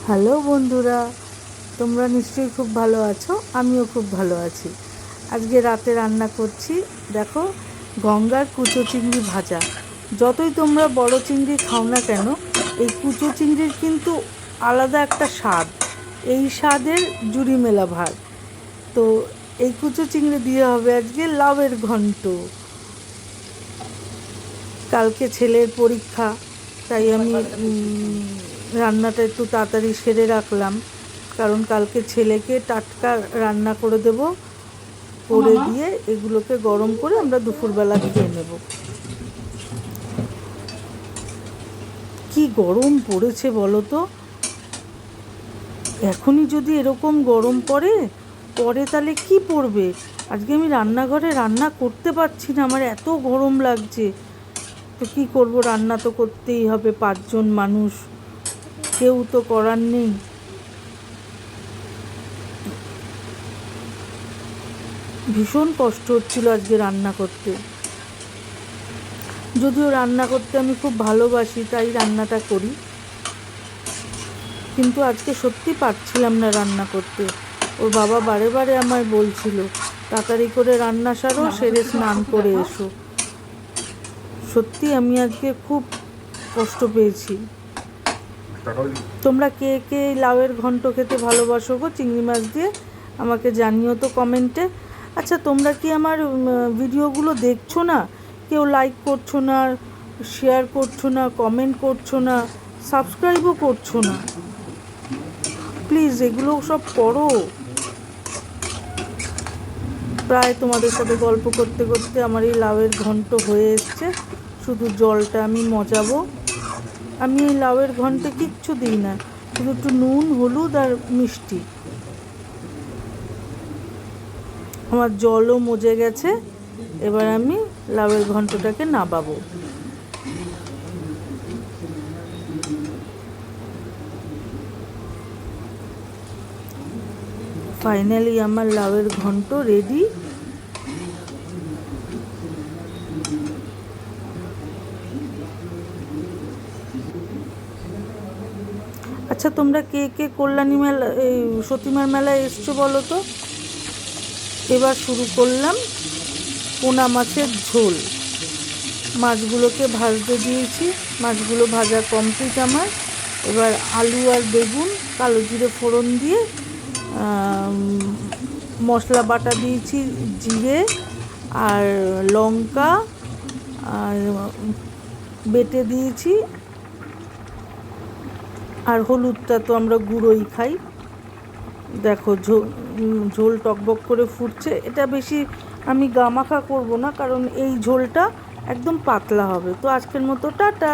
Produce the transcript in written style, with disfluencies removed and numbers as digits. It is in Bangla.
হ্যালো বন্ধুরা, তোমরা নিশ্চয়ই খুব ভালো আছো। আমিও খুব ভালো আছি। আজকে রাতে রান্না করছি, দেখো, গঙ্গার কুচো চিংড়ি ভাজা। যতই তোমরা বড় চিংড়ি খাও না কেন, এই কুচো চিংড়ির কিন্তু আলাদা একটা স্বাদ। এই স্বাদের জুড়ি মেলা ভার। তো এই কুচো চিংড়ি দিয়ে হবে আজকে লাউয়ের ঘন্ট। কালকে ছেলের পরীক্ষা, তাই আমি রান্নাটা একটু তাড়াতাড়ি সেরে রাখলাম, কারণ কালকে ছেলেকে টাটকা রান্না করে দেব, করে দিয়ে এগুলোকে গরম করে আমরা দুপুরবেলা খেয়ে নেব। কি গরম পড়েছে বলো তো। এখনই যদি এরকম গরম পড়ে তাহলে কি পড়বে। আজকে আমি রান্নাঘরে রান্না করতে পারছি না, আমার এত গরম লাগছে। তো কী করব, রান্না তো করতেই হবে, 5 জন মানুষ, কেউ তো করার নেই। ভীষণ কষ্ট হচ্ছিল আজকে রান্না করতে। যদিও রান্না করতে আমি খুব ভালোবাসি, তাই রান্নাটা করি, কিন্তু আজকে সত্যি পারছিলাম না রান্না করতে। ওর বাবা বারে বারে আমায় বলছিল তাড়াতাড়ি করে রান্না সারো, সেরে স্নান করে এসো। সত্যি আমি আজকে খুব কষ্ট পেয়েছি। তোমরা কে কে লাউয়ের ঘন্ট খেতে ভালোবাসো গো চিংড়ি মাছ দিয়ে, আমাকে জানিও তো কমেন্টে। আচ্ছা, তোমরা কি আমার ভিডিওগুলো দেখছো না? কেউ লাইক করছো না, শেয়ার করছো না, কমেন্ট করছো না, সাবস্ক্রাইবও করছো না। প্লিজ এগুলো সব করো। প্রায় তোমাদের সাথে গল্প করতে করতে আমার এই লাউয়ের ঘন্ট হয়ে এসছে, শুধু জলটা আমি মজাবো। আমি এই লাউয়ের ঘন্টে কিচ্ছু দিই না, শুধু একটু নুন, হলুদ আর মিষ্টি। আমার জলও মজে গেছে, এবার আমি লাউয়ের ঘন্টটাকে নাবাবো। ফাইনালি আমার লাউয়ের ঘন্ট রেডি। আচ্ছা, তোমরা কে কে কল্যাণী মেলা, এই সতীমার মেলায় এসছো বলো তো। এবার শুরু করলাম পোনা মাছের ঝোল। মাছগুলোকে ভাজতে দিয়েছি, মাছগুলো ভাজা কমপ্লিট আমার। এবার আলু আর বেগুন কালো জিরে ফোড়ন দিয়ে মশলা বাটা দিয়েছি, জিরে আর লঙ্কা আর বেটে দিয়েছি, আর হলুদটা তো আমরা গুঁড়োই খাই। দেখো ঝোল টকবক করে ফুটছে। এটা বেশি আমি গামাখা করব না, কারণ এই ঝোলটা একদম পাতলা হবে। তো আজকের মতো টাটা।